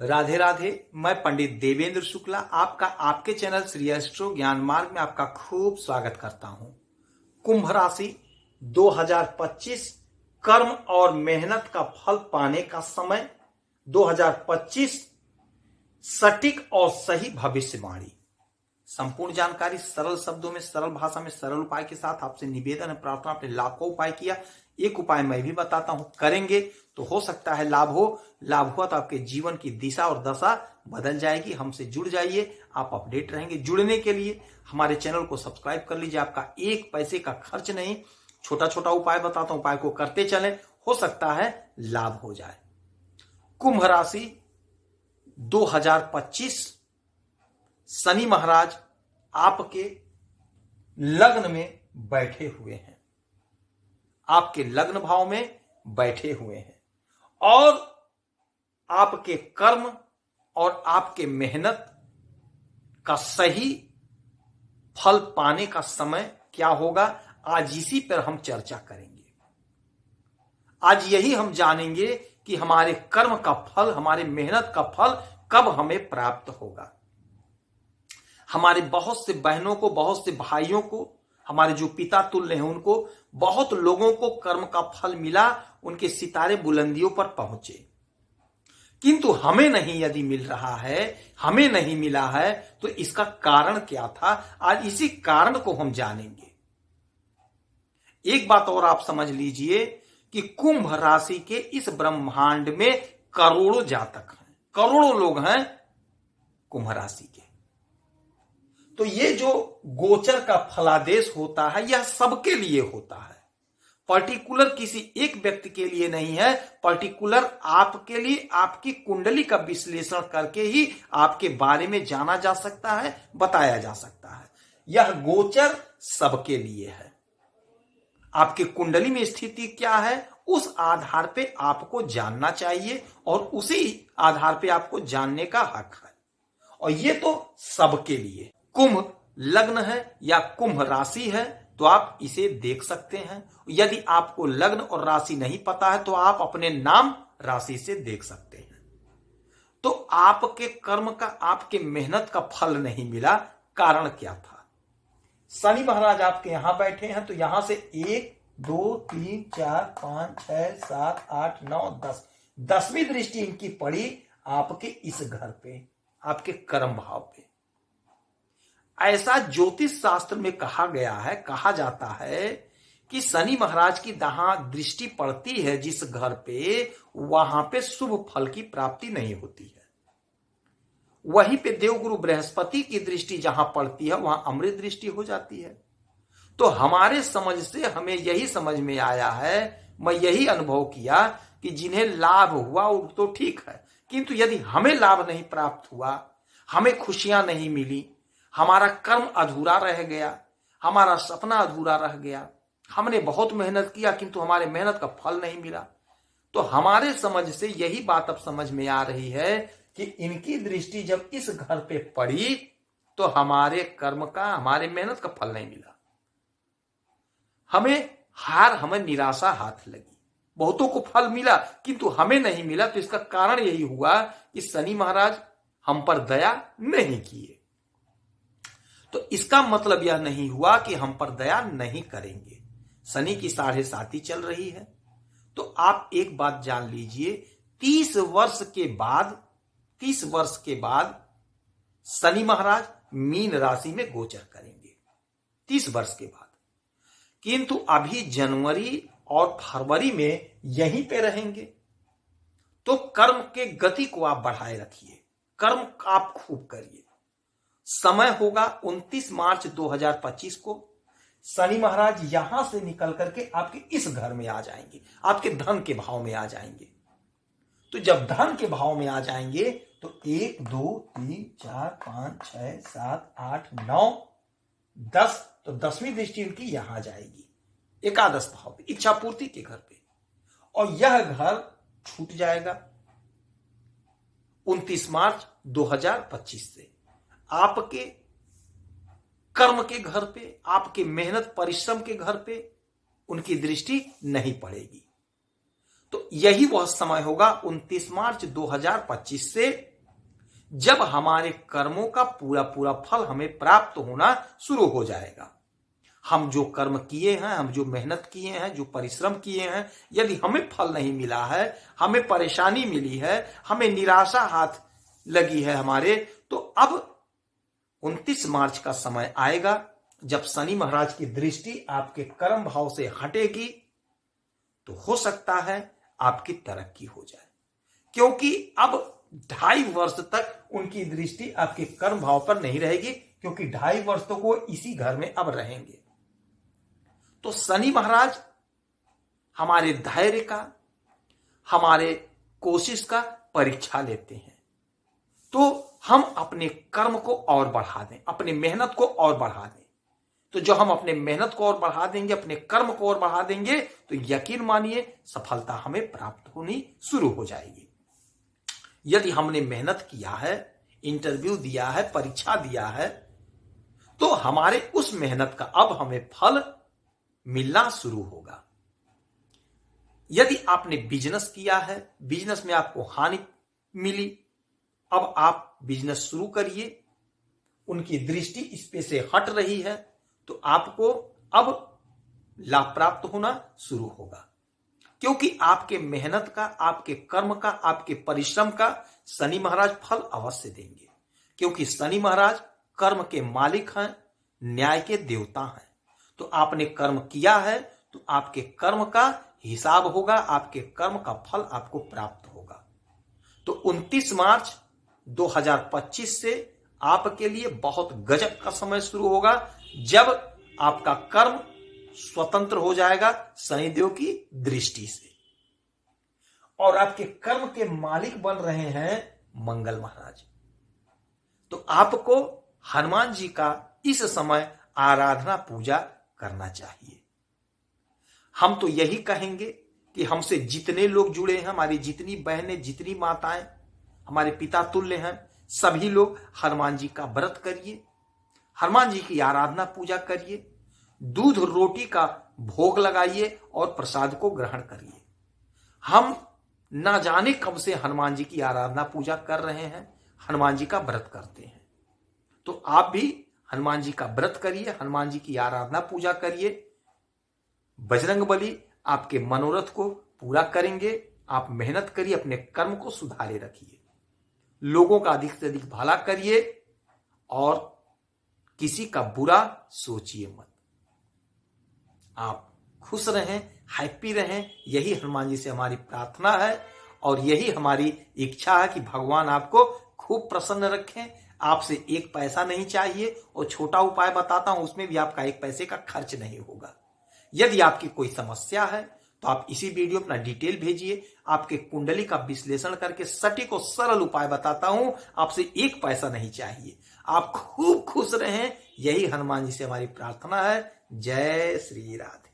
राधे राधे। मैं पंडित देवेंद्र शुक्ला आपका आपके चैनल श्री एस्ट्रो ज्ञान मार्ग में आपका खूब स्वागत करता हूं। कुंभ राशि 2025 कर्म और मेहनत का फल पाने का समय। 2025 सटीक और सही भविष्यवाणी। संपूर्ण जानकारी सरल शब्दों में, सरल भाषा में, सरल उपाय के साथ आपसे निवेदन है, प्रार्थना। आपने लाखों उपाय किया, एक उपाय मैं भी बताता हूं, करेंगे तो हो सकता है लाभ हो। लाभ हुआ तो आपके जीवन की दिशा और दशा बदल जाएगी। हमसे जुड़ जाइए, आप अपडेट रहेंगे। जुड़ने के लिए हमारे चैनल को सब्सक्राइब कर लीजिए, आपका एक पैसे का खर्च नहीं। छोटा छोटा उपाय बताता हूं, उपाय को करते चलें, हो सकता है लाभ हो जाए। कुंभ राशि 2025 शनि महाराज आपके लग्न में बैठे हुए हैं, आपके लग्न भाव में बैठे हुए हैं और आपके कर्म और आपके मेहनत का सही फल पाने का समय क्या होगा, आज इसी पर हम चर्चा करेंगे। आज यही हम जानेंगे कि हमारे कर्म का फल, हमारे मेहनत का फल कब हमें प्राप्त होगा। हमारे बहुत से बहनों को, बहुत से भाइयों को, हमारे जो पिता तुल्य हैं उनको, बहुत लोगों को कर्म का फल मिला, उनके सितारे बुलंदियों पर पहुंचे, किंतु हमें नहीं यदि मिल रहा है, हमें नहीं मिला है, तो इसका कारण क्या था, आज इसी कारण को हम जानेंगे। एक बात और आप समझ लीजिए कि कुंभ राशि के इस ब्रह्मांड में करोड़ों जातक हैं, करोड़ों लोग हैं कुंभ राशि के। तो ये जो गोचर का फलादेश होता है यह सबके लिए होता है, पर्टिकुलर किसी एक व्यक्ति के लिए नहीं है। पर्टिकुलर आपके लिए आपकी कुंडली का विश्लेषण करके ही आपके बारे में जाना जा सकता है, बताया जा सकता है। यह गोचर सबके लिए है। आपकी कुंडली में स्थिति क्या है, उस आधार पे आपको जानना चाहिए और उसी आधार पे आपको जानने का हक है, और ये तो सबके लिए। कुंभ लग्न है या कुंभ राशि है तो आप इसे देख सकते हैं। यदि आपको लग्न और राशि नहीं पता है तो आप अपने नाम राशि से देख सकते हैं। तो आपके कर्म का, आपके मेहनत का फल नहीं मिला, कारण क्या था। शनि महाराज आपके यहां बैठे हैं, तो यहां से 1 2 3 4 5 6 7 8 9 10, 10वीं दृष्टि इनकी पड़ी आपके इस घर पे, आपके कर्म भाव पे। ऐसा ज्योतिष शास्त्र में कहा गया है, कहा जाता है कि शनि महाराज की जहां दृष्टि पड़ती है जिस घर पे, वहां पे शुभ फल की प्राप्ति नहीं होती है। वहीं पे देवगुरु बृहस्पति की दृष्टि जहां पड़ती है वहां अमृत दृष्टि हो जाती है। तो हमारे समझ से हमें यही समझ में आया है, मैं यही अनुभव किया कि जिन्हें लाभ हुआ वो तो ठीक है, किंतु यदि हमें लाभ नहीं प्राप्त हुआ, हमें खुशियां नहीं मिली, हमारा कर्म अधूरा रह गया, हमारा सपना अधूरा रह गया, हमने बहुत मेहनत किया किंतु हमारे मेहनत का फल नहीं मिला, तो हमारे समझ से यही बात अब समझ में आ रही है कि इनकी दृष्टि जब इस घर पे पड़ी तो हमारे कर्म का, हमारे मेहनत का फल नहीं मिला। हमें निराशा हाथ लगी। बहुतों को फल मिला किंतु हमें नहीं मिला, तो इसका कारण यही हुआ कि शनि महाराज हम पर दया नहीं किए। तो इसका मतलब यह नहीं हुआ कि हम पर दया नहीं करेंगे। शनि की 7.5 चल रही है, तो आप एक बात जान लीजिए, 30 वर्ष के बाद शनि महाराज मीन राशि में गोचर करेंगे, 30 वर्ष के बाद। किंतु अभी जनवरी और फरवरी में यहीं पे रहेंगे। तो कर्म के गति को आप बढ़ाए रखिए, कर्म आप खूब करिए। समय होगा 29 मार्च 2025 को शनि महाराज यहां से निकल करके आपके इस घर में आ जाएंगे, आपके धन के भाव में आ जाएंगे। तो जब धन के भाव में आ जाएंगे तो 1 2 3 4 5 6 7 8 9 10, तो 10वीं दृष्टि उनकी यहां जाएगी, एकादश भाव पे, इच्छा पूर्ति के घर पे, और यह घर छूट जाएगा 29 मार्च 2025 से। आपके कर्म के घर पे, आपके मेहनत परिश्रम के घर पे उनकी दृष्टि नहीं पड़ेगी। तो यही वह समय होगा 29 मार्च 2025 से जब हमारे कर्मों का पूरा पूरा फल हमें प्राप्त होना शुरू हो जाएगा। हम जो कर्म किए हैं, हम जो मेहनत किए हैं, जो परिश्रम किए हैं, यदि हमें फल नहीं मिला है, हमें परेशानी मिली है, हमें निराशा हाथ लगी है हमारे, तो अब 29 मार्च का समय आएगा जब शनि महाराज की दृष्टि आपके कर्म भाव से हटेगी, तो हो सकता है आपकी तरक्की हो जाए, क्योंकि अब 2.5 वर्ष तक उनकी दृष्टि आपके कर्म भाव पर नहीं रहेगी, क्योंकि 2.5 वर्ष तो वो इसी घर में अब रहेंगे। तो शनि महाराज हमारे धैर्य का, हमारे कोशिश का परीक्षा लेते हैं। तो हम अपने कर्म को और बढ़ा दें, अपनी मेहनत को और बढ़ा दें। तो जो हम अपने मेहनत को और बढ़ा देंगे, अपने कर्म को और बढ़ा देंगे, तो यकीन मानिए सफलता हमें प्राप्त होनी शुरू हो जाएगी। यदि हमने मेहनत किया है, इंटरव्यू दिया है, परीक्षा दिया है, तो हमारे उस मेहनत का अब हमें फल मिलना शुरू होगा। यदि आपने बिजनेस किया है, बिजनेस में आपको हानि मिली, अब आप बिजनेस शुरू करिए, उनकी दृष्टि इस पे से हट रही है, तो आपको अब लाभ प्राप्त होना शुरू होगा, क्योंकि आपके मेहनत का, आपके कर्म का, आपके परिश्रम का शनि महाराज फल अवश्य देंगे, क्योंकि शनि महाराज कर्म के मालिक हैं, न्याय के देवता हैं। तो आपने कर्म किया है, तो आपके कर्म का हिसाब होगा, आपके कर्म का फल आपको प्राप्त होगा। तो 29 मार्च 2025 से आपके लिए बहुत गजब का समय शुरू होगा, जब आपका कर्म स्वतंत्र हो जाएगा शनिदेव की दृष्टि से, और आपके कर्म के मालिक बन रहे हैं मंगल महाराज। तो आपको हनुमान जी का इस समय आराधना पूजा करना चाहिए। हम तो यही कहेंगे कि हमसे जितने लोग जुड़े हैं, हमारी जितनी बहनें, जितनी माताएं हमारे पिता तुल्य हैं, सभी लोग हनुमान जी का व्रत करिए, हनुमान जी की आराधना पूजा करिए, दूध रोटी का भोग लगाइए और प्रसाद को ग्रहण करिए। हम ना जाने कब से हनुमान जी की आराधना पूजा कर रहे हैं, हनुमान जी का व्रत करते हैं। तो आप भी हनुमान जी का व्रत करिए, हनुमान जी की आराधना पूजा करिए। बजरंगबली आपके मनोरथ को पूरा करेंगे। आप मेहनत करिए, अपने कर्म को सुधारे रखिए, लोगों का अधिक से अधिक भला करिए और किसी का बुरा सोचिए मत। आप खुश रहें, हैप्पी रहें, यही हनुमान जी से हमारी प्रार्थना है और यही हमारी इच्छा है कि भगवान आपको खूब प्रसन्न रखें। आपसे 1 पैसा नहीं चाहिए और छोटा उपाय बताता हूं, उसमें भी आपका 1 पैसे का खर्च नहीं होगा। यदि आपकी कोई समस्या है तो आप इसी वीडियो अपना डिटेल भेजिए, आपके कुंडली का विश्लेषण करके सटीक और सरल उपाय बताता हूं। आपसे 1 पैसा नहीं चाहिए। आप खूब खुश रहें, यही हनुमान जी से हमारी प्रार्थना है। जय श्री राधे।